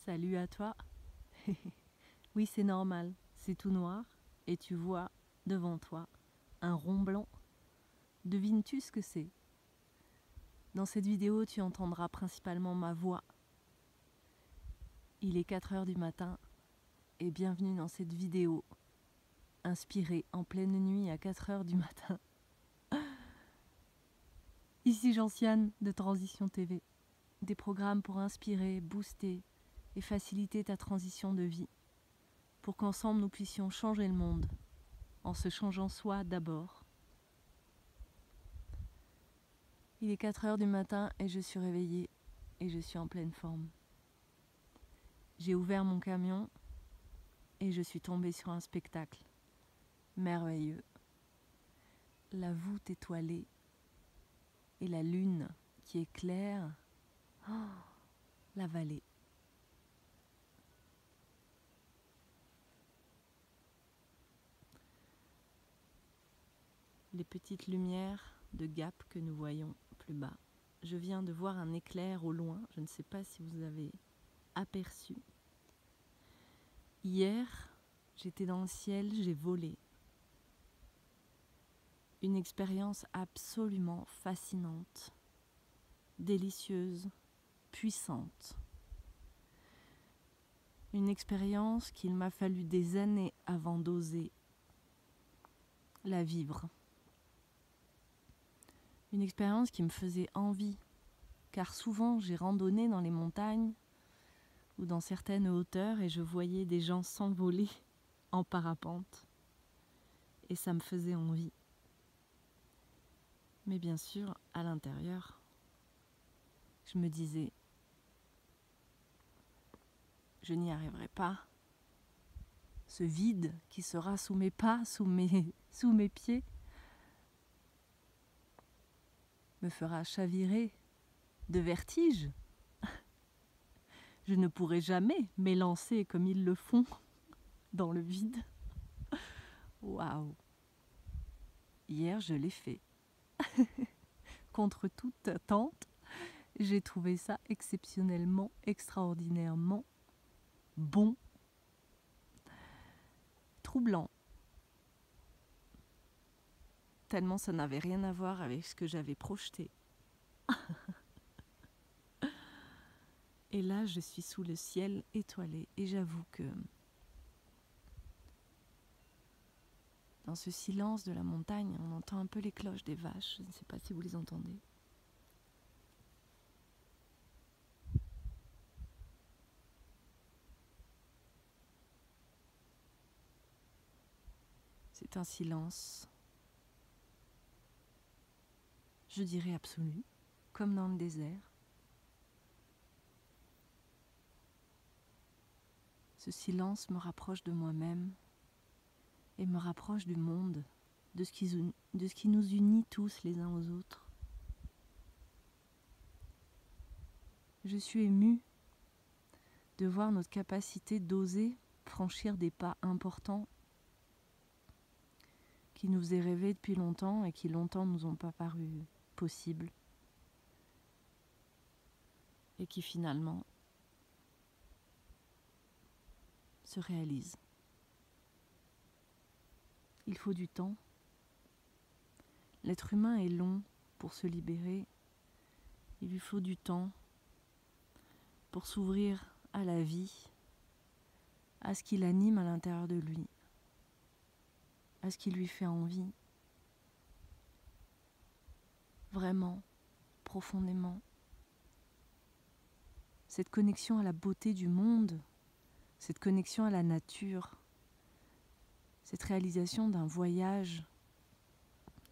Salut à toi. Oui, c'est normal, c'est tout noir et tu vois devant toi un rond blanc. Devines-tu ce que c'est? Dans cette vidéo, tu entendras principalement ma voix. Il est 4 heures du matin et bienvenue dans cette vidéo inspirée en pleine nuit à 4 heures du matin. Ici Gentiane de Transition TV, des programmes pour inspirer, booster et faciliter ta transition de vie, pour qu'ensemble nous puissions changer le monde, en se changeant soi d'abord. Il est 4 heures du matin et je suis réveillée et je suis en pleine forme. J'ai ouvert mon camion et je suis tombée sur un spectacle merveilleux. La voûte étoilée et la lune qui éclaire la vallée. Les petites lumières de Gap que nous voyons plus bas. Je viens de voir un éclair au loin, je ne sais pas si vous avez aperçu. Hier, j'étais dans le ciel, j'ai volé. Une expérience absolument fascinante, délicieuse, puissante. Une expérience qu'il m'a fallu des années avant d'oser la vivre. Une expérience qui me faisait envie, car souvent j'ai randonné dans les montagnes ou dans certaines hauteurs et je voyais des gens s'envoler en parapente et ça me faisait envie. Mais bien sûr, à l'intérieur, je me disais, je n'y arriverai pas. Ce vide qui sera sous mes pas, sous mes pieds, me fera chavirer de vertige. Je ne pourrai jamais m'élancer comme ils le font dans le vide. Waouh! Hier, je l'ai fait. Contre toute attente, j'ai trouvé ça exceptionnellement, extraordinairement bon, troublant. Tellement ça n'avait rien à voir avec ce que j'avais projeté. Et là, je suis sous le ciel étoilé et j'avoue que dans ce silence de la montagne, on entend un peu les cloches des vaches. Je ne sais pas si vous les entendez. C'est un silence, je dirais absolu, comme dans le désert. Ce silence me rapproche de moi-même et me rapproche du monde, de ce qui nous unit tous les uns aux autres. Je suis émue de voir notre capacité d'oser franchir des pas importants qui nous faisaient rêver depuis longtemps et qui longtemps nous ont pas paru possibles et qui finalement se réalisent. Il faut du temps. L'être humain est long pour se libérer. Il lui faut du temps pour s'ouvrir à la vie, à ce qui l'anime à l'intérieur de lui, à ce qui lui fait envie, vraiment, profondément. Cette connexion à la beauté du monde, cette connexion à la nature, cette réalisation d'un voyage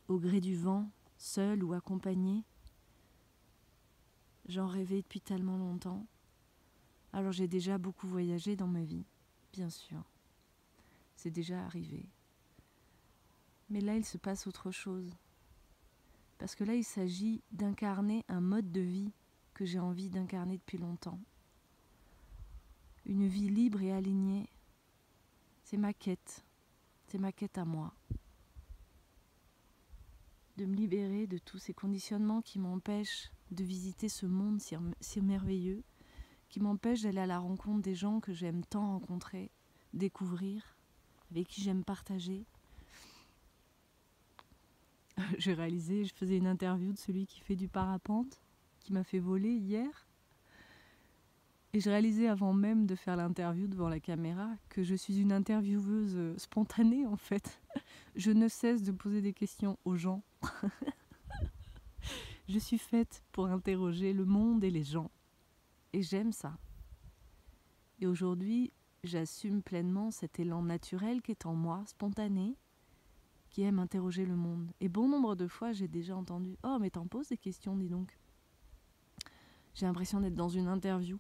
au gré du vent, seul ou accompagné, j'en rêvais depuis tellement longtemps. Alors j'ai déjà beaucoup voyagé dans ma vie, bien sûr. C'est déjà arrivé. Mais là, il se passe autre chose. Parce que là, il s'agit d'incarner un mode de vie que j'ai envie d'incarner depuis longtemps. Une vie libre et alignée, c'est ma quête à moi. De me libérer de tous ces conditionnements qui m'empêchent de visiter ce monde si merveilleux, qui m'empêche d'aller à la rencontre des gens que j'aime tant rencontrer, découvrir, avec qui j'aime partager. J'ai réalisé, je faisais une interview de celui qui fait du parapente, qui m'a fait voler hier. Et je réalisais avant même de faire l'interview devant la caméra que je suis une intervieweuse spontanée en fait. Je ne cesse de poser des questions aux gens. Je suis faite pour interroger le monde et les gens. Et j'aime ça. Et aujourd'hui, j'assume pleinement cet élan naturel qui est en moi, spontané, qui aime interroger le monde. Et bon nombre de fois, j'ai déjà entendu « Oh, mais t'en poses des questions, dis donc !» J'ai l'impression d'être dans une interview.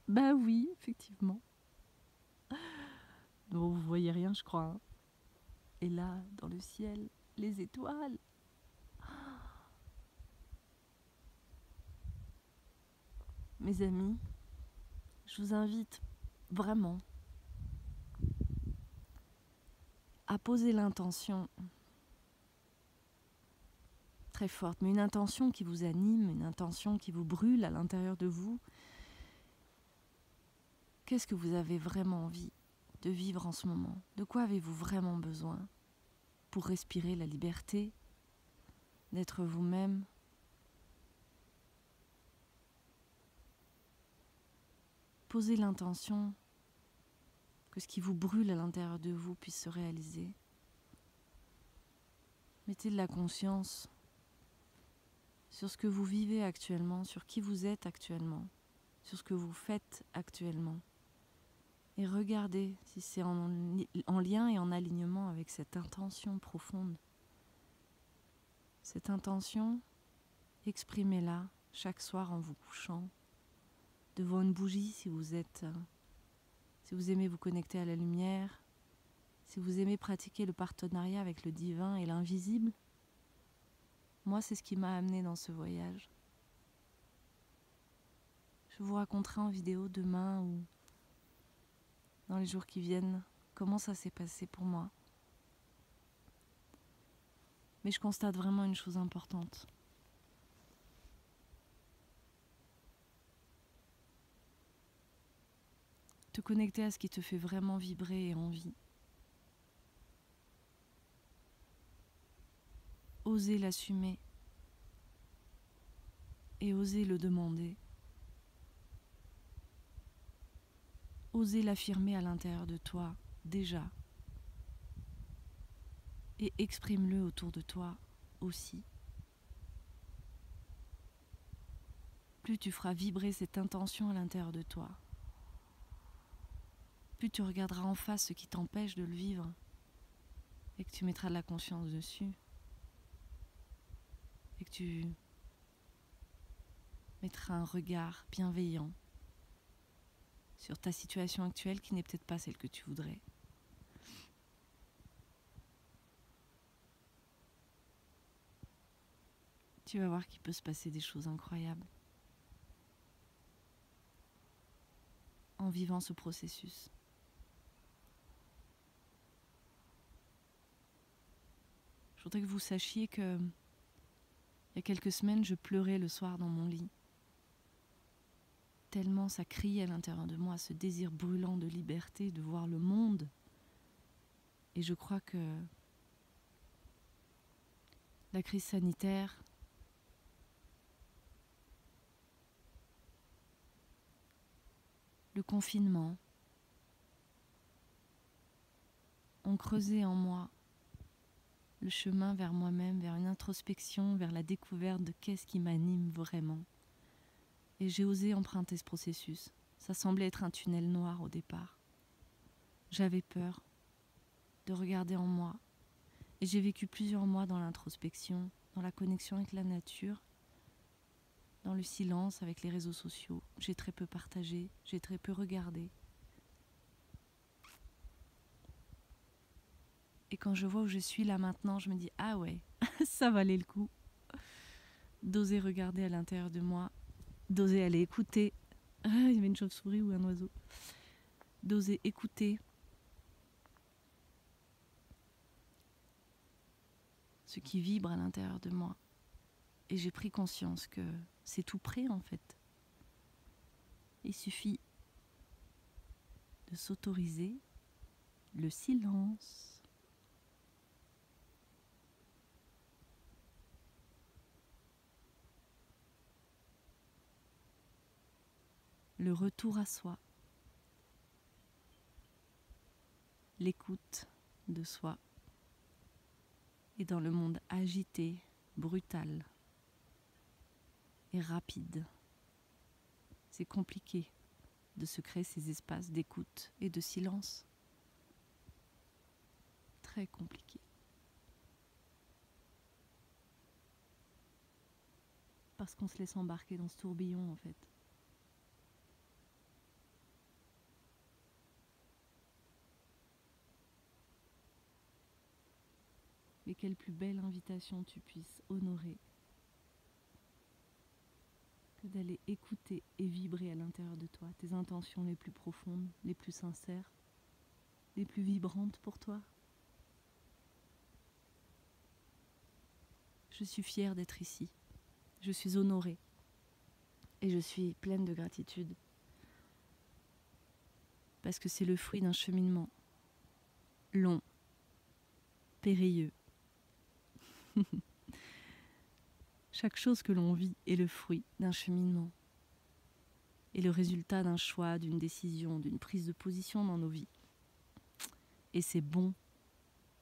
Bah oui, effectivement. Bon, vous voyez rien, je crois. Hein. Et là, dans le ciel, les étoiles. Mes amis, je vous invite vraiment à poser l'intention très forte, mais une intention qui vous anime, une intention qui vous brûle à l'intérieur de vous. Qu'est-ce que vous avez vraiment envie de vivre en ce moment? De quoi avez-vous vraiment besoin pour respirer la liberté, d'être vous-même? Posez l'intention que ce qui vous brûle à l'intérieur de vous puisse se réaliser. Mettez de la conscience sur ce que vous vivez actuellement, sur qui vous êtes actuellement, sur ce que vous faites actuellement. Et regardez si c'est en lien et en alignement avec cette intention profonde. Cette intention, exprimez-la chaque soir en vous couchant, devant une bougie si vous aimez vous connecter à la lumière, si vous aimez pratiquer le partenariat avec le divin et l'invisible. Moi, c'est ce qui m'a amené dans ce voyage. Je vous raconterai en vidéo demain ou dans les jours qui viennent comment ça s'est passé pour moi. Mais je constate vraiment une chose importante. Te connecter à ce qui te fait vraiment vibrer et envie. Oser l'assumer et oser le demander. Oser l'affirmer à l'intérieur de toi, déjà. Et exprime-le autour de toi aussi. Plus tu feras vibrer cette intention à l'intérieur de toi, plus tu regarderas en face ce qui t'empêche de le vivre et que tu mettras de la conscience dessus et que tu mettras un regard bienveillant sur ta situation actuelle qui n'est peut-être pas celle que tu voudrais. Tu vas voir qu'il peut se passer des choses incroyables en vivant ce processus. Je voudrais que vous sachiez que il y a quelques semaines, je pleurais le soir dans mon lit. Tellement ça criait à l'intérieur de moi, ce désir brûlant de liberté, de voir le monde. Et je crois que la crise sanitaire, le confinement, ont creusé en moi le chemin vers moi-même, vers une introspection, vers la découverte de qu'est-ce qui m'anime vraiment. Et j'ai osé emprunter ce processus. Ça semblait être un tunnel noir au départ. J'avais peur de regarder en moi. Et j'ai vécu plusieurs mois dans l'introspection, dans la connexion avec la nature, dans le silence avec les réseaux sociaux. J'ai très peu partagé, j'ai très peu regardé. Et quand je vois où je suis là maintenant, je me dis « Ah ouais, ça valait le coup !» D'oser regarder à l'intérieur de moi, d'oser aller écouter. Ah, il y avait une chauve-souris ou un oiseau. D'oser écouter ce qui vibre à l'intérieur de moi. Et j'ai pris conscience que c'est tout près en fait. Il suffit de s'autoriser le silence. Le retour à soi. L'écoute de soi. Et dans le monde agité, brutal et rapide, c'est compliqué de se créer ces espaces d'écoute et de silence. Très compliqué. Parce qu'on se laisse embarquer dans ce tourbillon en fait. Mais quelle plus belle invitation tu puisses honorer que d'aller écouter et vibrer à l'intérieur de toi tes intentions les plus profondes, les plus sincères, les plus vibrantes pour toi. Je suis fière d'être ici. Je suis honorée. Et je suis pleine de gratitude. Parce que c'est le fruit d'un cheminement long, périlleux. Chaque chose que l'on vit est le fruit d'un cheminement. Et le résultat d'un choix, d'une décision, d'une prise de position dans nos vies. Et c'est bon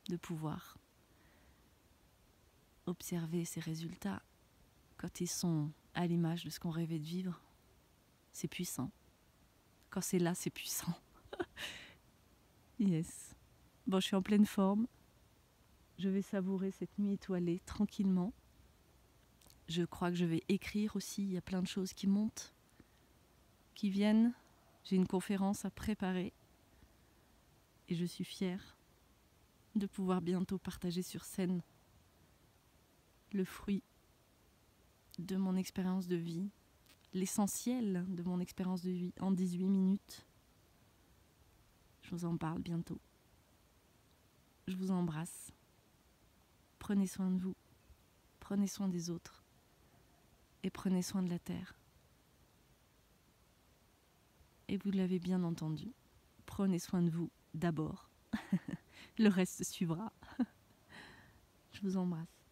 de pouvoir observer ces résultats quand ils sont à l'image de ce qu'on rêvait de vivre. C'est puissant. Quand c'est là, c'est puissant. Yes. Bon, je suis en pleine forme. Je vais savourer cette nuit étoilée tranquillement. Je crois que je vais écrire aussi. Il y a plein de choses qui montent, qui viennent. J'ai une conférence à préparer. Et je suis fière de pouvoir bientôt partager sur scène le fruit de mon expérience de vie, l'essentiel de mon expérience de vie en 18 minutes. Je vous en parle bientôt. Je vous embrasse. Prenez soin de vous, prenez soin des autres et prenez soin de la terre. Et vous l'avez bien entendu, prenez soin de vous d'abord. Le reste suivra. Je vous embrasse.